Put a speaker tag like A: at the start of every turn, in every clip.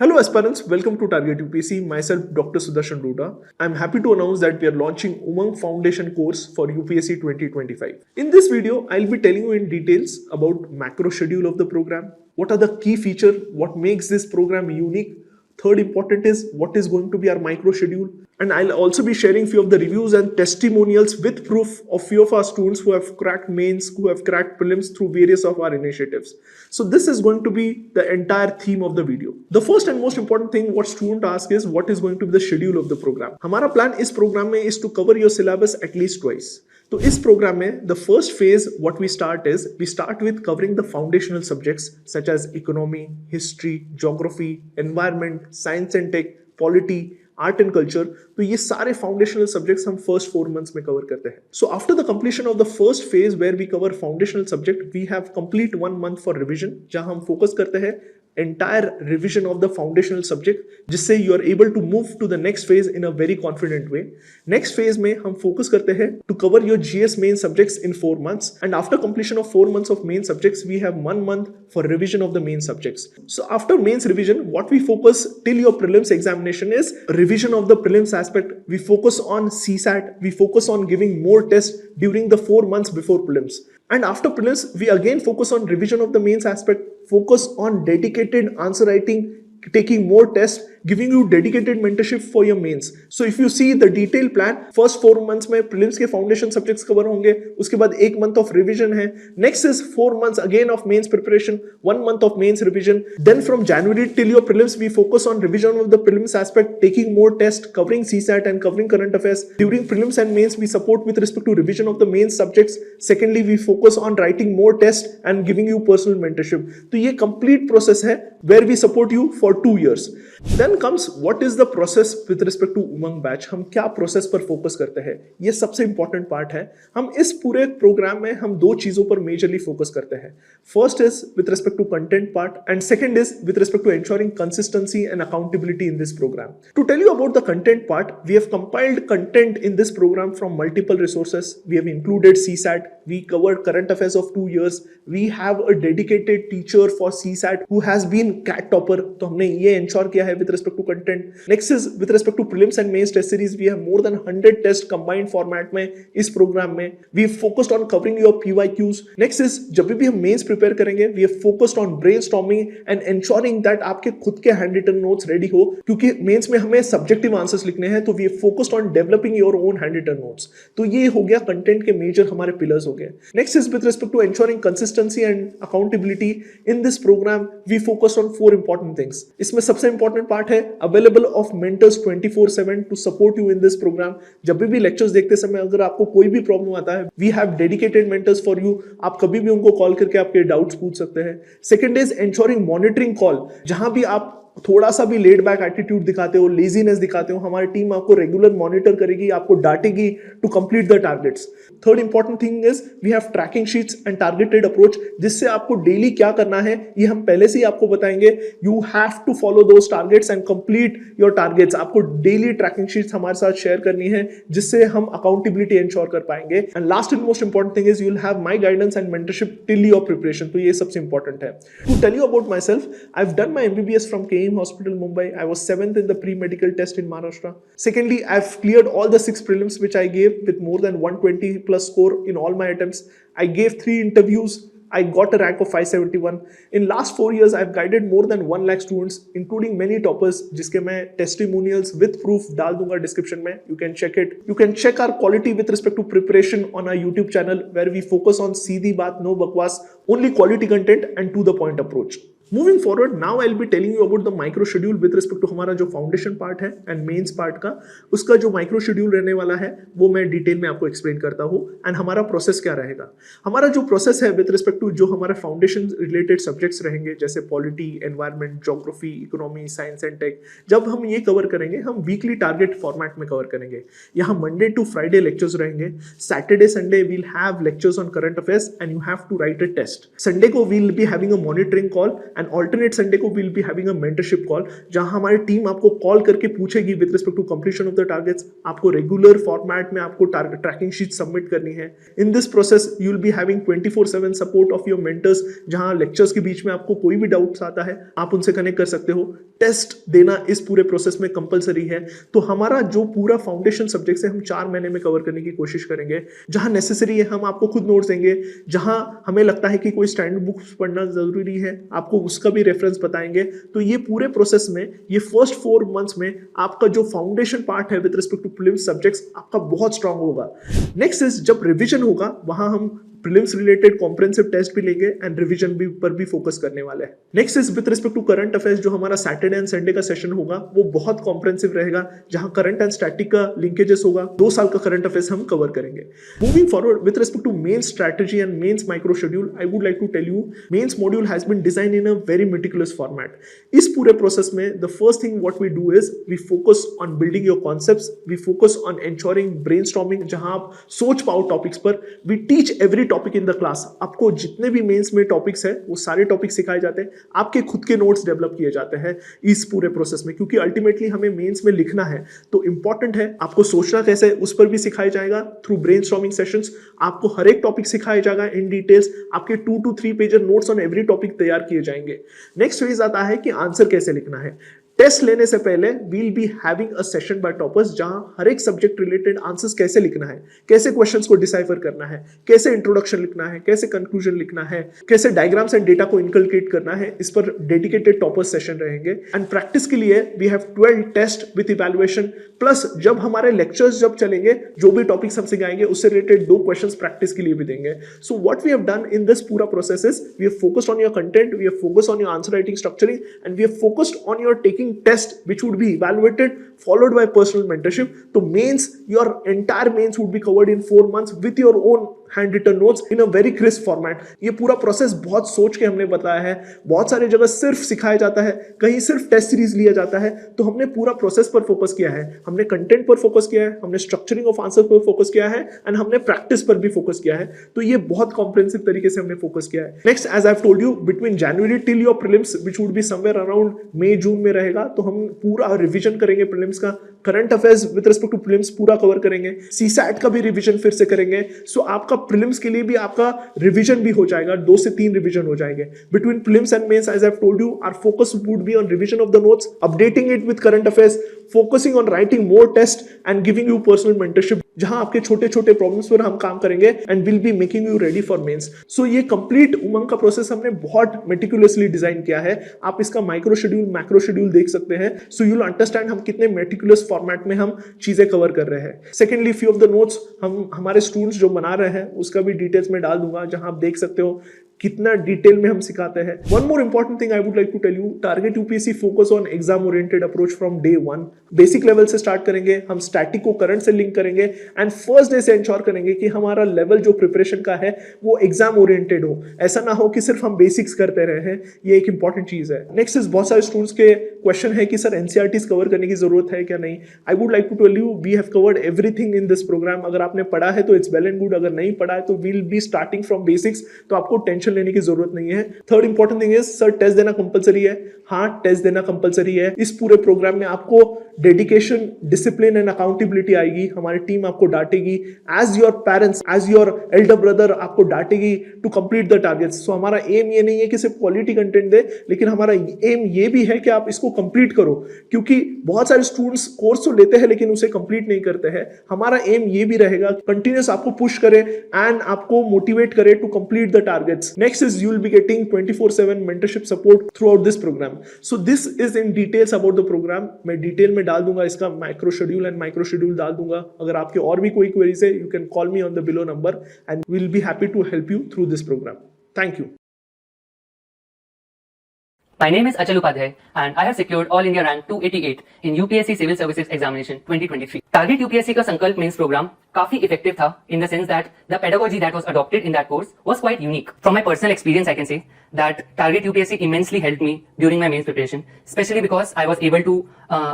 A: Hello aspirants, welcome to Target UPSC. Myself Dr. Sudarshan Ruda. I'm happy to announce that we are launching UMANG Foundation course for UPSC 2025. In this video, I'll be telling you in details about macro schedule of the program, what are the key features, what makes this program unique. Third important is what is going to be our micro schedule, and I'll also be sharing few of the reviews and testimonials with proof of few of our students who have cracked mains, who have cracked prelims through various of our initiatives. So this is going to be the entire theme of the video. The first and most important thing what student ask is what is going to be the schedule of the program. हमारा plan इस program में is to cover your syllabus at least twice. तो इस programme में the first phase what we start with covering the foundational subjects such as economy, history, geography, environment, science and tech, polity, art and culture. तो ये सारे foundational subjects हम first 4 months में cover करते हैं. So after the completion of the first phase where we cover foundational subject, we have complete 1 month for revision, जहां हम focus करते हैं entire revision of the foundational subject, जिससे you are able to move to the next phase in a very confident way. Next phase में हम focus करते हैं to cover your GS main subjects in 4 months, and after completion of 4 months of main subjects, we have 1 month for revision of the main subjects. So after mains revision, what we focus till your prelims examination is revision of the prelims aspect. We focus on CSAT, we focus on giving more tests during the 4 months before prelims. And after prelims, we again focus on revision of the mains aspect, focus on dedicated answer writing, taking more tests, giving you dedicated mentorship for your mains. So if you see the detailed plan, first 4 months में prelims के foundation subjects cover होंगे, उसके बाद 1 month of revision है, next is 4 months again of mains preparation, 1 month of mains revision. Then from January till your prelims, we focus on revision of the prelims aspect, taking more tests, covering CSAT and covering current affairs. During prelims and mains, we support with respect to revision of the mains subjects. Secondly, we focus on writing more tests and giving you personal mentorship. तो ये complete process है where we support you for 2 years. Then comes what is the process with respect to Umang batch. हम क्या process पर focus करते हैं, ये सबसे इंपॉर्टेंट पार्ट है. हम इस पूरे प्रोग्राम में हम 2 चीजों पर मेजरली फोकस करते हैं. First is with respect to content part and second is with respect to ensuring consistency and accountability in this program. To tell you about the content part, we have compiled content in this program from multiple resources. We have included CSAT, we covered current affairs of 2 years, we have a dedicated teacher for CSAT who has been CAT topper. तो हमने ये ensure किया है with respect to content. Next is with respect to prelims and mains test series, we have more than 100 tests combined format में इस programme में. We have focused on covering your PYQs. Next is जब भी हम mains prepare करेंगे, we have focused on brainstorming and ensuring that आपके खुद के hand written notes ready हो, क्योंकि mains में हमें subjective answers लिखने हैं, तो we have focused on developing your own hand written notes. तो ये हो गया content के major हमारे pillars हो गए. Next is with respect to ensuring consistency and accountability in this program, we focused on 4 important things. इसमें सबसे important पार्ट है available of mentors 24/7 to support you in this program. जब भी lectures देखते समय अगर आपको कोई भी प्रॉब्लम आता है, we have dedicated mentors for you. आप कभी भी उनको कॉल करके आपके डाउट्स पूछ सकते हैं. Second is ensuring monitoring call. जहां भी आप थोड़ा सा भी लेड बैक एटीट्यूड दिखाते हो, लेजीनेस दिखाते हो, हमारी टीम आपको रेगुलर मॉनिटर करेगी, आपको डांटेगी to complete the targets. Third important thing is we have tracking sheets and targeted approach, जिससे आपको डेली क्या करना है ये हम पहले से ही आपको बताएंगे. You have to follow those targets and complete your targets. आपको डेली ट्रैकिंग शीट्स हमारे साथ शेयर करनी है, जिससे हम अकाउंटेबिलिटी एंश्योर कर पाएंगे. And last and most important thing is you will have my guidance and mentorship till your preparation. तो ये सबसे इंपॉर्टेंट है. To tell you about myself, I have done my MBBS from KEM Hospital, Mumbai. I was 7th in the pre-medical test in Maharashtra. Secondly, I've cleared all the 6 prelims which I gave with more than 120 plus score in all my attempts. I gave 3 interviews. I got a rank of 571. In last 4 years, I've guided more than 1 lakh students, including many toppers, जिसके मैं testimonials with proof डाल दूंगा description में. You can check it. You can check our quality with respect to preparation on our YouTube channel, where we focus on सीधी बात, no बकवास, only quality content and to the point approach. Moving forward, now I'll be telling you about the micro schedule with respect to हमारा जो foundation part है and mains part का, उसका जो micro schedule रहने वाला है वो मैं डिटेल में आपको एक्सप्लेन करता हूँ. एंड हमारा प्रोसेस क्या रहेगा. हमारा जो प्रोसेस है विद रिस्पेक्ट टू जो हमारे फाउंडेशन रिलेटेड सब्जेक्ट्स रहेंगे, जैसे polity, environment, geography, economy, science and tech, जब हम ये कवर करेंगे हम वीकली टारगेट फॉर्मेट में कवर करेंगे. यहाँ मंडे टू फ्राइडे लेक्चर्स रहेंगे. Saturday Sunday we'll have lectures on current affairs and you have to write a test. Sunday को we'll be having a monitoring call and alternate Sunday को will be having a mentorship call, जहां हमारी team आपको call करके पूछेगी with respect to completion of the targets. आपको regular format में आपको ट्रैकिंग शीट सबमिट करनी है. In this process you will be having 24/7 support of your mentors, जहां लेक्चर्स के बीच में आपको कोई भी डाउट्स आता है आप उनसे कनेक्ट कर सकते हो. टेस्ट देना इस पूरे प्रोसेस में कंपलसरी है। तो हमारा जो पूरा फाउंडेशन सब्जेक्ट्स है हम 4 महीने में कवर करने की कोशिश करेंगे। जहां नेसेसरी है हम आपको खुद नोट्स देंगे, जहां हमें लगता है कि कोई स्टैंडर्ड बुक्स पढ़ना जरूरी है आपको उसका भी रेफरेंस बताएंगे। तो ये पूरे प्रोसेस में ये फर्स्ट 4 मंथ्स में आपका जो फाउंडेशन पार्ट है with respect to prelims subjects आपका बहुत स्ट्रांग होगा। नेक्स्ट इज जब रिविजन होगा वहां हम प्रीलिम्स रिलेटेड कॉम्प्रिहेंसिव टेस्ट भी लेंगे एंड रिवीजन भी पर भी फोकस करने वाले हैं। Next is with respect to current affairs, जो हमारा सैटरडे एंड संडे का सेशन होगा वो बहुत कॉम्प्रिहेंसिव रहेगा, जहां करंट एंड स्टैटिक का लिंकेजेस होगा। 2 साल का करंट अफेयर्स हम कवर करेंगे। Moving forward with respect to mains strategy and mains micro schedule, I would like to tell you mains module has been designed in a very meticulous format. इस पूरे process में the first thing what we do is we focus on building your concepts, we focus on ensuring brainstorming, जहां आप सोच पाओ topics पर। We teach every topic in the class. आपको जितने भी मेंस में टॉपिक्स है वो सारे टॉपिक सिखाए जाते हैं, आपके खुद के नोट्स डेवलप किए जाते हैं इस पूरे प्रोसेस में, क्योंकि अल्टीमेटली हमें मेंस में लिखना है तो इंपॉर्टेंट है आपको सोचना कैसे उस पर भी सिखाया जाएगा थ्रू ब्रेनस्टॉर्मिंग सेशंस। आपको हर एक टॉपिक सिखाया जाएगा इन डिटेल्स, आपके 2 to 3 page notes on every topic तैयार किए जाएंगे। नेक्स्ट फेज आता है कि आंसर कैसे लिखना है। टेस्ट लेने से पहले we'll be having a session by toppers, जहां हर एक सब्जेक्ट रिलेटेड आंसर्स कैसे लिखना है, कैसे क्वेश्चंस को डिसाइफर करना है, कैसे इंट्रोडक्शन लिखना है, कैसे कंक्लूजन लिखना है, कैसे डायग्राम्स एंड डेटा को इनकलकेट करना है, इस पर डेडिकेटेड टॉपर्स सेशन रहेंगे। एंड प्रैक्टिस के लिए we have 12 test with evaluation, plus जब हमारे लेक्चर्स जब चलेंगे जो भी टॉपिक्स हम सिखाएंगे उससे रिलेटेड 2 क्वेश्चंस प्रैक्टिस के लिए भी देंगे। So what we have done in this पूरा process is we have focused on your content, we have focused on your answer writing structuring, and we have focused on your taking test which would be evaluated followed by personal mentorship. So mains, your entire mains would be covered in 4 months with your own handwritten notes in a very crisp format. ये पूरा process बहुत सोच के हमने बताया है, बहुत सारी जगह सिर्फ सिखाया जाता है, कहीं सिर्फ टेस्ट सीरीज लिया जाता है, तो हमने पूरा प्रोसेस पर फोकस किया है, हमने कंटेंट पर फोकस किया है, हमने स्ट्रक्चरिंग ऑफ आंसर पर फोकस किया है एंड हमने प्रैक्टिस पर भी फोकस किया है। तो ये बहुत कॉम्प्रिहेंसिव तरीके से हमने फोकस किया है। Next, as I have told you, between January till your prelims which would be somewhere around May June में रहेगा, तो हम पूरा रिवीजन करेंगे प्रीलिम्स का, current affairs with respect to prelims पूरा कवर करेंगे, सीसैट का भी रिवीजन फिर से करेंगे। सो आपका प्रीलिम्स के लिए भी आपका रिवीजन भी हो जाएगा, 2 से 3 रिवीजन हो जाएंगे। Between prelims and mains, as I have told you, our focus would be on revision of the notes, updating it with current affairs, focusing on writing more test and giving you personal mentorship, जहां आपके छोटे छोटे problems पर हम काम करेंगे and will be making you ready for mains. So ये complete उमंग का प्रोसेस हमने बहुत मेटिकुलसली डिजाइन किया है। आप इसका माइक्रो शेड्यूल, मैक्रो शेड्यूल देख सकते हैं, सो यू विल अंडरस्टैंड हम कितने मेटिकुलस फॉर्मेट में हम चीजें कवर कर रहे हैं। Secondly, few of the notes हम हमारे स्टूडेंट्स जो बना रहे हैं उसका भी डिटेल्स में डाल दूंगा, जहां आप देख सकते हो कितना डिटेल में हम सिखाते हैं। One more important thing I would like to tell you, target UPSC focus on exam oriented approach from day 1। Basic level से स्टार्ट करेंगे, हम स्टैटिक को करंट से लिंक करेंगे एंड फर्स्ट डे से इंश्योर करेंगे कि हमारा लेवल जो प्रिपरेशन का है वो एग्जाम ओरिएंटेड हो। ऐसा ना हो कि सिर्फ हम बेसिक्स करते रहे हैं, ये एक इंपॉर्टेंट चीज है। नेक्स्ट इज, बहुत सारे स्टूडेंट्स के क्वेश्चन है कि सर एनसीईआरटीज कवर करने की जरूरत है क्या नहीं। I would like to tell you, we have covered everything in this program. अगर आपने पढ़ा है तो इट्स वेल एंड गुड, अगर नहीं पढ़ा है तो we'll be starting from basics, तो आपको टेंशन लेने की जरूरत नहीं है। Third important thing is, sir test देना कंपलसरी है। हाँ, टेस्ट देना कंपलसरी है। इस पूरे प्रोग्राम में आपको डेडिकेशन, डिसिप्लिन एंड अकाउंटेबिलिटी आएगी, हमारी टीम आपको डांटेगी, as your parents, as your elder brother आपको डांटेगी to complete the targets. So हमारा एम ये नहीं है कि सिर्फ क्वालिटी कंटेंट दे, लेकिन हमारा एम ये भी है कि आप इसको कंप्लीट करो, क्योंकि बहुत सारे स्टूडेंट्स कोर्स तो लेते हैं लेकिन उसे कंप्लीट नहीं करते हैं। हमारा एम ये भी रहेगा कंटिन्यूस आपको पुश करे एंड आपको मोटिवेट करे to complete the targets. Next is, you will be getting 24/7 mentorship support throughout this program. So this is in details about the program. मैं डिटेल में डाल दूंगा इसका micro schedule and micro schedule डाल दूंगा। अगर आपके और भी कोई क्वेरीज है, you can call me on the below number and we'll be happy to help you through this program. Thank you.
B: My name is Achal Upadhyay and I have secured All India rank 288 in UPSC Civil Services Examination 2023. Target UPSC का संकल्प mains programme काफी effective था in the sense that the pedagogy that was adopted in that course was quite unique. From my personal experience, I can say that Target UPSC immensely helped me during my mains preparation, especially because I was able to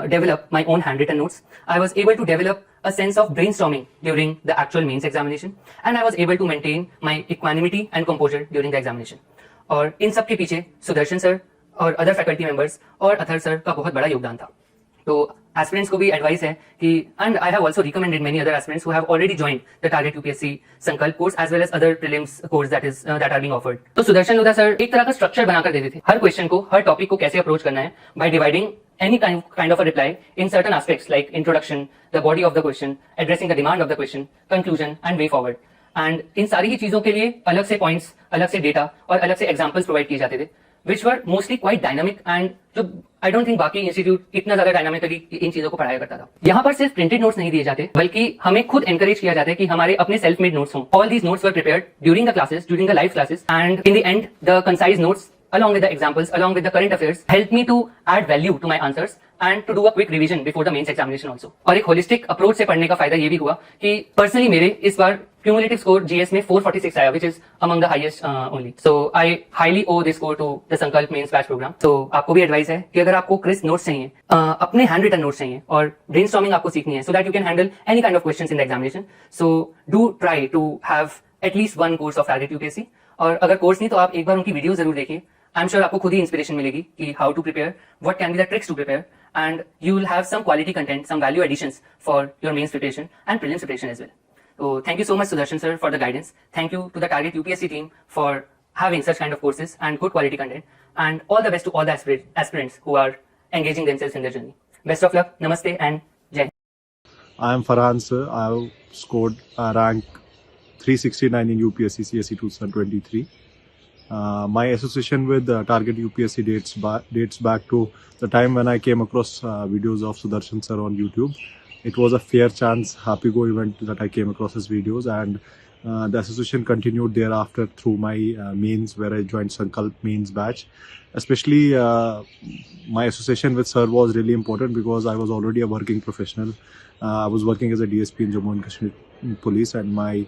B: develop my own handwritten notes. I was able to develop a sense of brainstorming during the actual mains examination, and I was able to maintain my equanimity and composure during the examination. और इन सब के पीछे Sudarshan sir और other faculty members और Athar sir का बहुत बड़ा योगदान था। तो एस्पिरेंट्स को भी एडवाइस है कि, and I have also recommended many other aspirants who have already joined the target UPSC Sankalp course as well as other prelims course that are being offered. तो सुदर्शन लोधा सर एक तरह का स्ट्रक्चर बनाकर देते थे, हर क्वेश्चन को, हर टॉपिक को कैसे अप्रोच करना है, by dividing any kind of a reply in certain aspects like introduction, the body of the question, addressing the demand of the question, conclusion and way forward. And इन सारी ही चीजों के लिए अलग से points, अलग से data और अलग से examples provide किए जाते थे, which were mostly quite dynamic and जो I don't think बाकी इंस्टीट्यूट इतना ज्यादा डायनामिकली इन चीजों को पढ़ाया करता था. यहाँ पर सिर्फ प्रिंटेड नोट्स नहीं दिए जाते बल्कि हमें खुद एनकरेज किया जाता है कि हमारे अपने सेल्फ मेड नोट्स हों. All these notes were prepared during the classes, during the live classes, and in the end the concise notes along with the examples, along with the current affairs, helped me to add value to my answers and to do a quick revision before the mains examination also. और एक holistic approach से पढ़ने का फायदा ये भी हुआ कि personally मेरे इस बार cumulative score GS में 446 आया, which is among the highest only. So I highly owe this score to the Sankalp Mains batch program. So आपको भी एडवाइस है कि अगर आपको crisp notes चाहिए, अपने hand written notes चाहिए और brainstorming आपको सीखनी है so that you can handle any kind of questions in the examination. So do try to have at least one course of target UPSC. और अगर कोर्स नहीं तो आप एक बार उनकी वीडियो जरूर देखिए. आई एम श्योर आपको खुद ही इंस्पिरेशन मिलेगी कि how to prepare, what can be the tricks to prepare, and you will have some quality content, some value additions for your mains preparation and prelims preparation as well. So thank you so much Sudarshan sir for the guidance. Thank you to the Target UPSC team for having such kind of courses and good quality content, and all the best to all the aspirants who are engaging themselves in their journey. Best of luck, namaste and jai.
C: I am Farhan sir. I have scored rank 369 in UPSC CSE 2023. My association with Target UPSC dates back to the time when I came across videos of Sudarshan sir on YouTube. It was a fair chance, happy-go event that I came across his videos, and the association continued thereafter through my mains, where I joined Sankalp Mains batch. Especially my association with sir was really important because I was already a working professional. I was working as a DSP in Jammu and Kashmir Police, and my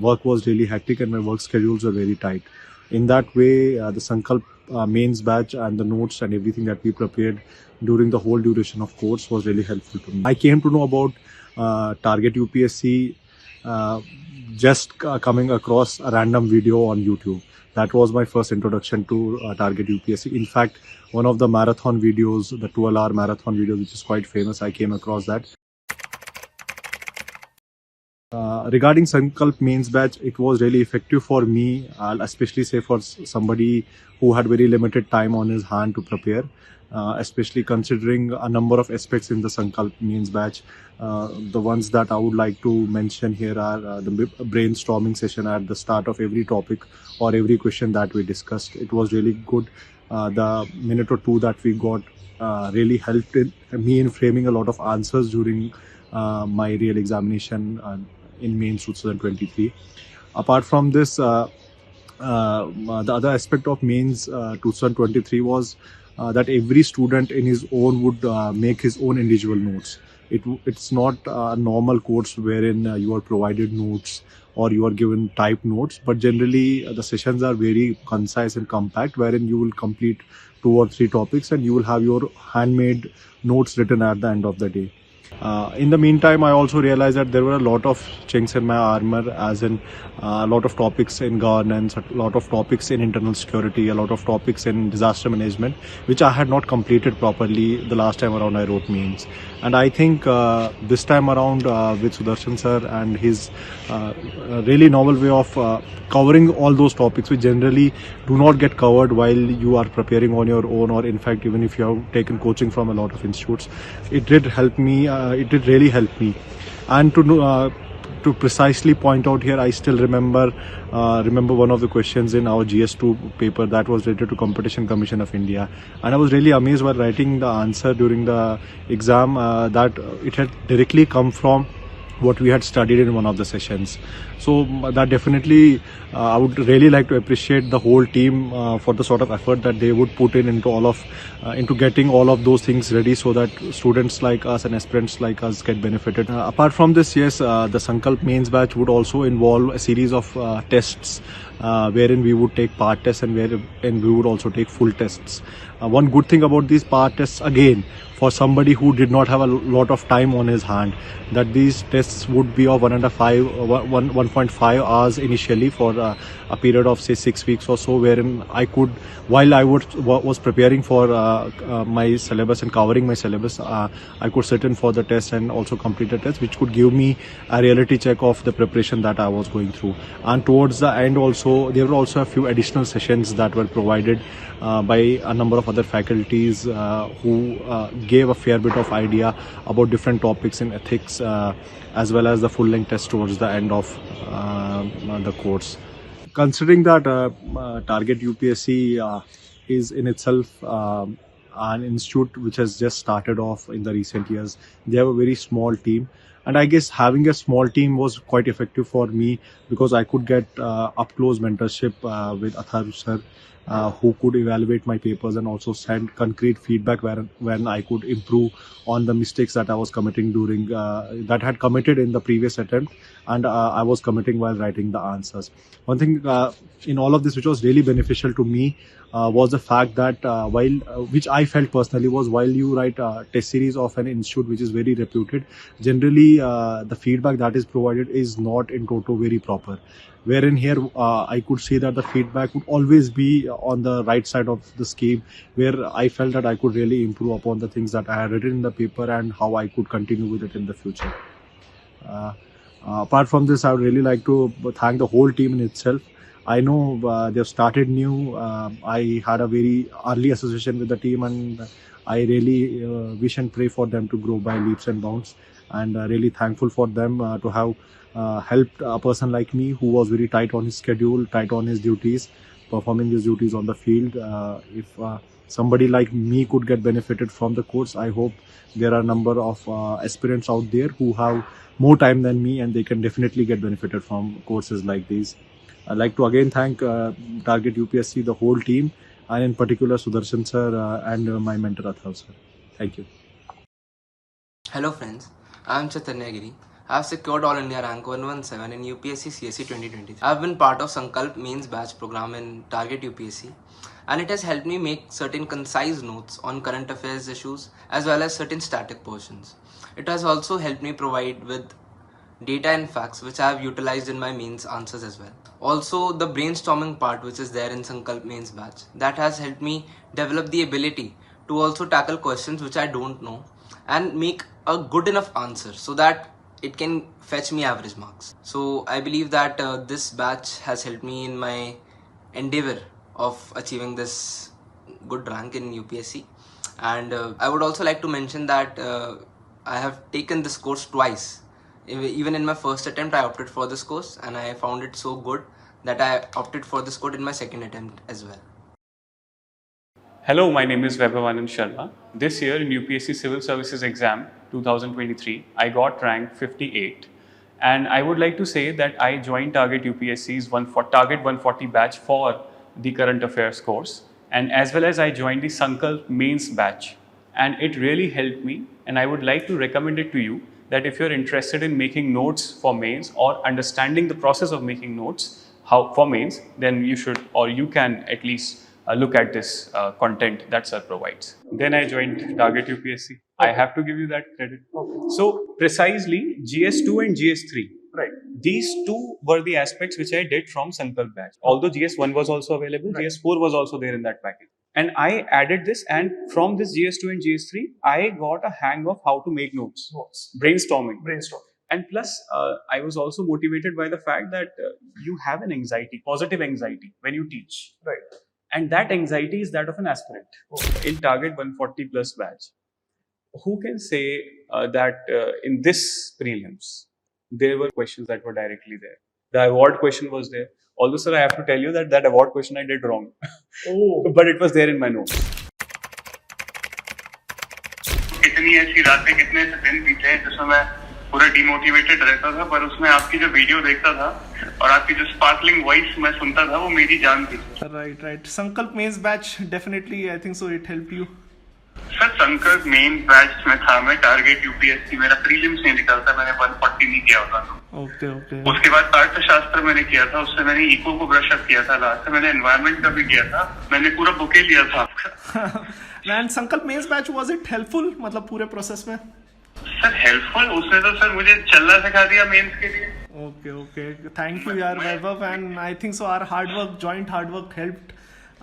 C: work was really hectic and my work schedules were very tight. In that way, the Sankalp Mains batch and the notes and everything that we prepared during the whole duration of course was really helpful to me. I came to know about Target UPSC just coming across a random video on YouTube. That was my first introduction to Target UPSC. In fact, one of the marathon videos, the 12-hour marathon video, which is quite famous, I came across that. Regarding Sankalp Mains batch, it was really effective for me. I'll especially say for somebody who had very limited time on his hand to prepare, especially considering a number of aspects in the Sankalp Mains batch. The ones that I would like to mention here are the brainstorming session at the start of every topic or every question that we discussed. It was really good. The minute or two that we got really helped me in framing a lot of answers during my real examination in Mains 2023. Apart from this, the other aspect of Mains 2023 was that every student in his own would make his own individual notes. It's not a normal course wherein you are provided notes or you are given typed notes, but generally the sessions are very concise and compact, wherein you will complete 2 or 3 topics and you will have your handmade notes written at the end of the day. In the meantime, I also realized that there were a lot of chinks in my armor, as in a lot of topics in governance, a lot of topics in internal security, a lot of topics in disaster management, which I had not completed properly the last time around I wrote mains. And I think this time around with Sudarshan sir and his really novel way of covering all those topics which generally do not get covered while you are preparing on your own, or in fact even if you have taken coaching from a lot of institutes, it did help me. It did really help me. And to precisely point out here, I still remember one of the questions in our GS2 paper that was related to Competition Commission of India, and I was really amazed while writing the answer during the exam that it had directly come from what we had studied in one of the sessions. So that definitely I would really like to appreciate the whole team for the sort of effort that they would put in into getting all of those things ready so that students like us and aspirants like us get benefited. Apart from this, yes, the Sankalp Mains batch would also involve a series of tests wherein we would take part tests and we would also take full tests. One good thing about these part tests, again, for somebody who did not have a lot of time on his hand, that these tests would be of 1.5 hours initially for a period of say 6 weeks or so, wherein I could, while I was preparing for my syllabus and covering my syllabus, I could sit in for the test and also complete the test, which could give me a reality check of the preparation that I was going through. And towards the end also, there were also a few additional sessions that were provided by a number of other other faculties who gave a fair bit of idea about different topics in ethics, as well as the full length test towards the end of the course. Considering that Target UPSC is in itself an institute which has just started off in the recent years, they have a very small team, and I guess having a small team was quite effective for me because I could get up close mentorship with Athar sir, who could evaluate my papers and also send concrete feedback when I could improve on the mistakes that I was committing during that had committed in the previous attempt, and I was committing while writing the answers. One thing in all of this which was really beneficial to me was the fact that which I felt personally was while you write a test series of an institute which is very reputed, generally the feedback that is provided is not in toto very proper. Wherein here I could see that the feedback would always be on the right side of the scheme, where I felt that I could really improve upon the things that I had written in the paper and how I could continue with it in the future. Apart from this, I would really like to thank the whole team in itself. I know they've started new. I had a very early association with the team, and I really wish and pray for them to grow by leaps and bounds. And really thankful for them to have helped a person like me who was very tight on his schedule, tight on his duties, performing his duties on the field. If somebody like me could get benefited from the course, I hope there are a number of aspirants out there who have more time than me, and they can definitely get benefited from courses like these. I'd like to again thank Target UPSC, the whole team, and in particular Sudarshan sir and my mentor Athar sir. Thank you.
D: Hello friends, I am Chaitanya Giri. I have secured All India rank 117 in UPSC CSE 2023. I have been part of Sankalp Mains batch program in Target UPSC, and it has helped me make certain concise notes on current affairs issues as well as certain static portions. It has also helped me provide with data and facts which I have utilized in my mains answers as well. Also, the brainstorming part which is there in Sankalp Mains batch, that has helped me develop the ability to also tackle questions which I don't know and make a good enough answer so that it can fetch me average marks. So I believe that this batch has helped me in my endeavor of achieving this good rank in UPSC. And I would also like to mention that I have taken this course twice. Even in my first attempt I opted for this course, and I found it so good that I opted for this course in my second attempt as well.
E: Hello, my name is Vaibhavanand Sharma. This year in UPSC Civil Services Exam 2023, I got rank 58. And I would like to say that I joined Target UPSC's Target 140 batch for the current affairs course. And as well as I joined the Sankalp Mains batch. And it really helped me, and I would like to recommend it to you that if you're interested in making notes for mains or understanding the process of making notes for mains, then you should, or you can at least look at this content that sir provides. Then I joined Target UPSC. I have to give you that credit. So precisely GS2 and GS3.
A: Right.
E: These two were the aspects which I did from Sankalp batch. Although GS1 was also available,
A: Right.
E: GS4 was also there in that package. And I added this, and from this GS2 and GS3, I got a hang of how to make notes. Brainstorming. And plus, I was also motivated by the fact that you have an anxiety, positive anxiety, when you teach.
A: Right.
E: And that anxiety is that of an aspirant. In Target 140 plus batch, who can say that in this prelims, there were questions that were directly there. The award question was there. Although, sir, I have to tell you that that award question I did wrong.
A: Oh.
E: But it was there in my notes.
F: कितनी ऐसी रातें कितने ऐसे दिन बीते हैं जिसमें मैं पूरा डिमोटिवेटेड रहता था, पर उसमें आपकी जो वीडियो देखता था और आपकी जो स्पार्कलिंग वॉइस मैं सुनता था वो मेरी जान थी.
A: Right. Sankalp Mains batch, definitely, I think so, it helped you.
F: Sir संकल्प मेन बैच में था मैं टारगेट यूपीएससी, मेरा प्रीलिम्स नहीं निकला था, मैंने 140 नहीं किया होता था.
A: Okay.
F: उसके बाद अर्थशास्त्र मैंने किया था, उससे मैंने इको को ब्रश अप किया था, लास्ट में मैंने एनवायरनमेंट का भी किया था, मैंने पूरा बुके लिया था आपका.
A: And Sankalp Mains batch, was it helpful, मतलब पूरे प्रोसेस में?
F: सर हेल्पफुल, उसने तो सर मुझे चलना सिखा दिया मेंस के लिए.
A: Okay. Thank you यार वैभव, and I think so our joint hard work helped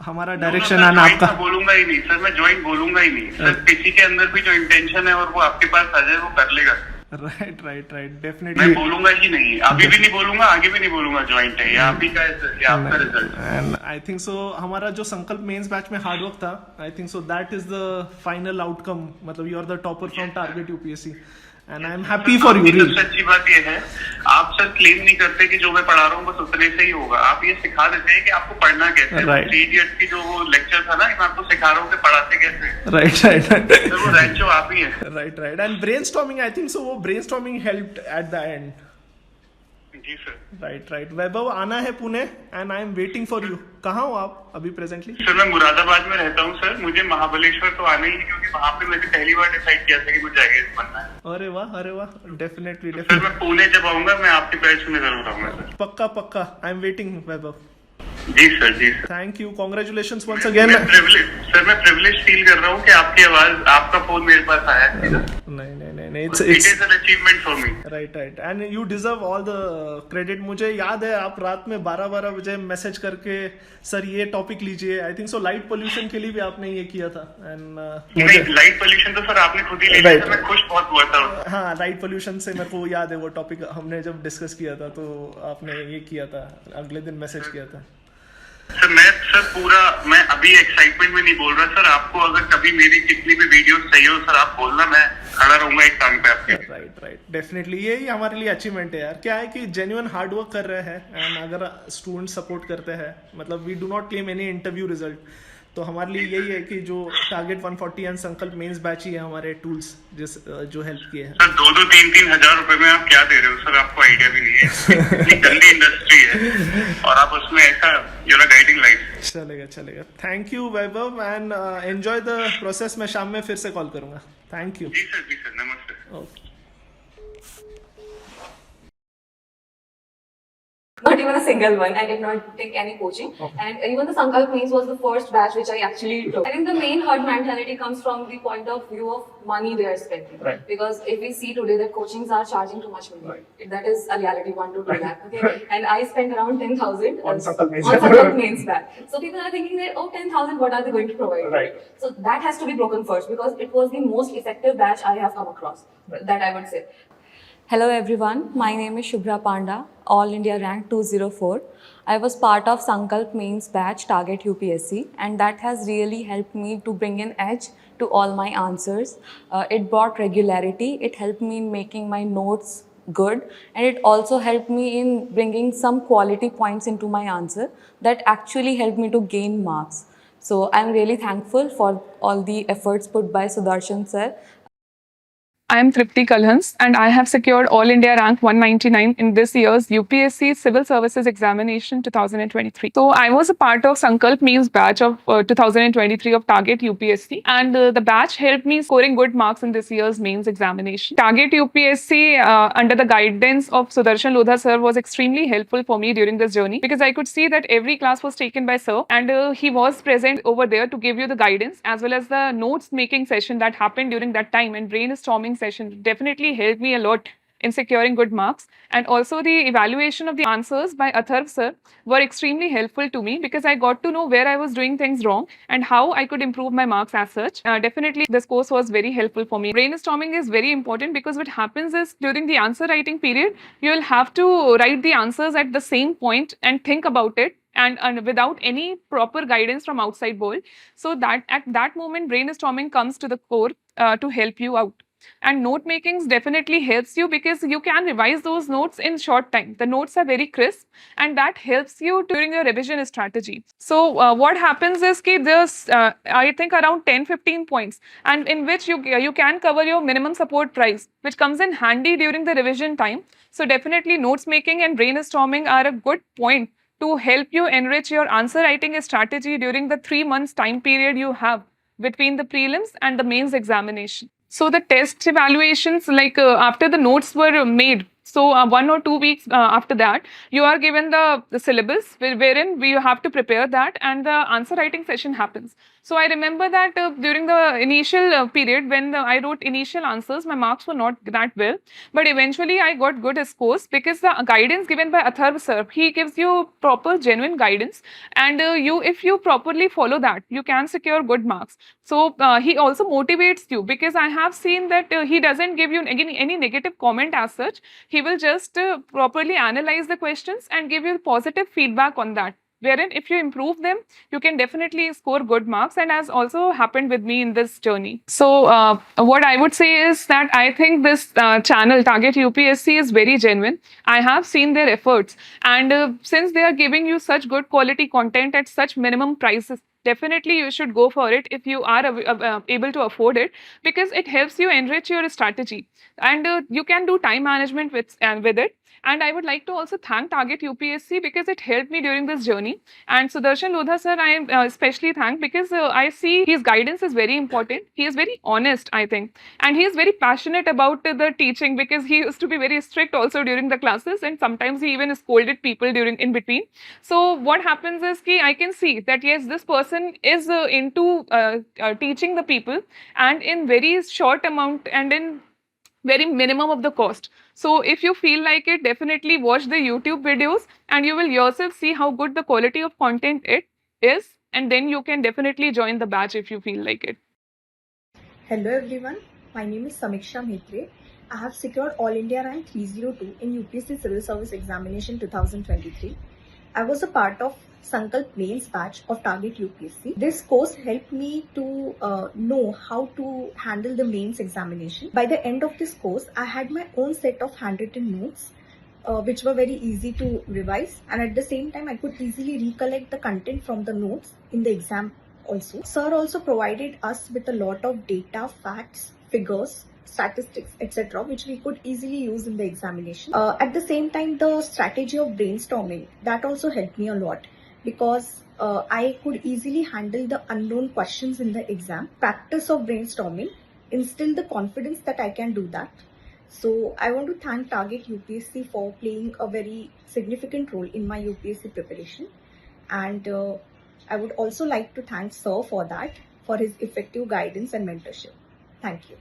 A: हमारा डायरेक्शन
F: एंड
A: आपका.
F: बोलूंगा ही नहीं सर, मैं ज्वाइन बोलूंगा ही नहीं सर. किसी के अंदर भी जो इंटेंशन है और वो आपके पास आ जाए वो कर लेगा.
A: राइट
F: मैं
A: डेफिनेटली.
F: बोलूंगा ही नहीं, अभी भी नहीं बोलूंगा, आगे भी नहीं बोलूंगा ज्वाइंट है, या आप ही का ये आपका result.
A: And I think so हमारा जो संकल्प मेंस बैच में हार्ड वर्क था, I think so that is the final outcome. मतलब you are the topper from target UPSC and I am happy for you.
F: सबसे अच्छी बात ये है, आप सर क्लेम नहीं करते कि जो मैं पढ़ा रहा हूँ बस उतने से ही होगा. आप ये सिखा देते हैं कि आपको पढ़ना कैसे है.
A: Right.
F: इडियट की जो वो लेक्चर था ना, मैं आपको सिखा रहा हूँ कि पढ़ाते कैसे हैं.
A: राइट
F: सर वो रैंचो आप ही है.
A: Right and brainstorming, I think so वो brainstorming helped at the end.
F: जी सर.
A: राइट वैभव आना है Pune and I am waiting for you. कहाँ हो आप अभी प्रेजेंटली?
F: सर मैं मुरादाबाद में रहता हूँ सर. मुझे महाबलेश्वर तो आना ही है, क्योंकि वहाँ पे मैंने पहली बार डिसाइड किया था कि मुझे आईएएस बनना है.
A: अरे वाह डेफिनेटली
F: सर मैं पुणे जब आऊंगा मैं आपके बैच में जरूर आऊंगा सर.
A: पक्का आई एम वेटिंग वैभव.
F: जी सर, जी sir.
A: Thank you, congratulations once again.
F: मैं प्रिविलेज फील कर रहा हूँ कि आपकी आवाज, आपका फोन मेरे पास आया है.
A: नहीं
F: it is an achievement for me.
A: Right and you deserve all the credit. मुझे याद है आप रात में 12 बजे मैसेज करके सर ये टॉपिक लीजिए. आई थिंक सो लाइट पोल्यूशन के लिए भी आपने ये किया था. एंड
F: नहीं, लाइट पोल्यूशन तो सर आपने खुद ही लिया था. मैं खुश बहुत हुआ था.
A: हाँ, लाइट पोल्यूशन से मेरे को याद है वो टॉपिक हमने जब डिस्कस किया था, तो आपने ये किया था, अगले दिन मैसेज किया था.
F: सर मैं अभी एक्साइटमेंट में नहीं बोल रहा सर. आपको अगर कभी मेरी कितनी भी वीडियो चाहिए हो सर, आप बोलना, मैं खड़ा रहूंगा एक टांग पे आपके.
A: राइट डेफिनेटली यही हमारे लिए अचीवमेंट है यार. क्या है कि जेन्युइन हार्ड वर्क कर रहे हैं एंड अगर स्टूडेंट सपोर्ट करते हैं, मतलब we do not claim any interview result, तो हमारे लिए यही है कि जो target 140 and Sankalp mains batch ही है हमारे टूल्स जो हेल्प किए हैं.
F: सर 2-3 हजार रुपए में आप क्या दे रहे हो सर? आपको आइडिया भी नहीं है. इतनी गंदी इंडस्ट्री है और आप उसमें ऐसा, यूर गाइडिंग लाइफ.
A: चलेगा. Thank you Vaibhav and enjoy the process. मैं शाम में फिर से कॉल करूंगा. Thank you.
F: जी सर, नमस्ते.
A: Okay.
G: Not even a single one. I did not take any coaching. And even the Sankalp Mains was the first batch which I actually took. I think the main herd mentality comes from the point of view of money they are spending.
A: Right.
G: Because if we see today that coachings are charging too much money.
A: Right.
G: That is a reality, 1 to 2 lakh. Okay. And I spent around 10,000
A: On Sankalp Mains.
G: on Sankalp Mains batch. So people are thinking that, oh, 10,000, what are they going to provide?
A: Right.
G: So that has to be broken first, because it was the most effective batch I have come across. That I would say. Hello everyone, my name is Shubhra Panda, All India Rank 204. I was part of Sankalp Mains batch Target UPSC, and that has really helped me to bring an edge to all my answers. It brought regularity, it helped me in making my notes good, and it also helped me in bringing some quality points into my answer that actually helped me to gain marks. So I'm really thankful for all the efforts put by Sudarshan sir.
H: I am Tripti Kalhans and I have secured All India Rank 199 in this year's UPSC Civil Services Examination 2023. So I was a part of Sankalp Mains batch of 2023 of Target UPSC, and the batch helped me scoring good marks in this year's mains examination. Target UPSC under the guidance of Sudarshan Lodha sir was extremely helpful for me during this journey, because I could see that every class was taken by sir, and he was present over there to give you the guidance as well as the notes making session that happened during that time, and brainstorming session definitely helped me a lot in securing good marks. And also the evaluation of the answers by Atharv sir were extremely helpful to me, because I got to know where I was doing things wrong and how I could improve my marks as such. Definitely this course was very helpful for me. Brainstorming is very important, because what happens is during the answer writing period, you will have to write the answers at the same point and think about it, and without any proper guidance from outside world. So that at that moment brainstorming comes to the core to help you out. And note makings definitely helps you, because you can revise those notes in short time. The notes are very crisp, and that helps you during your revision strategy. So what happens is that there's I think around 10-15 points, and in which you can cover your minimum support price, which comes in handy during the revision time. So definitely notes making and brainstorming are a good point to help you enrich your answer writing strategy during the 3 months time period you have between the prelims and the mains examination. So the test evaluations, like after the notes were made, so 1 or 2 weeks after that, you are given the syllabus wherein you have to prepare that, and the answer writing session happens. So I remember that during the initial period when I wrote initial answers, my marks were not that well, but eventually I got good scores because the guidance given by Atharv sir, he gives you proper genuine guidance, and if you properly follow that, you can secure good marks. So he also motivates you, because I have seen that he doesn't give you any negative comment as such. He will just properly analyze the questions and give you positive feedback on that, wherein if you improve them, you can definitely score good marks, and has also happened with me in this journey. So what I would say is that I think this channel Target UPSC is very genuine. I have seen their efforts, and since they are giving you such good quality content at such minimum prices, definitely you should go for it if you are able to afford it, because it helps you enrich your strategy, and you can do time management with it. And I would like to also thank Target UPSC because it helped me during this journey. And Sudarshan Lodha sir, I especially thank, because I see his guidance is very important. He is very honest, I think, and he is very passionate about the teaching, because he used to be very strict also during the classes, and sometimes he even scolded people during in between. So what happens is I can see that yes, this person is into teaching the people, and in very short amount and in very minimum of the cost. So if you feel like it, definitely watch the YouTube videos, and you will yourself see how good the quality of content it is, and then you can definitely join the batch if you feel like it.
I: Hello everyone, my name is Samiksha Mhatre. I have secured All India rank 302 in UPSC Civil Service Examination 2023. I was a part of Sankalp Mains batch of Target UPSC. This course helped me to know how to handle the mains examination. By the end of this course, I had my own set of handwritten notes, which were very easy to revise, and at the same time I could easily recollect the content from the notes in the exam also. Sir also provided us with a lot of data, facts, figures, statistics, etc., which we could easily use in the examination. At the same time, the strategy of brainstorming, that also helped me a lot, because I could easily handle the unknown questions in the exam. Practice of brainstorming instilled the confidence that I can do that. So I want to thank Target UPSC for playing a very significant role in my UPSC preparation, and I would also like to thank Sir for that, for his effective guidance and mentorship. Thank you.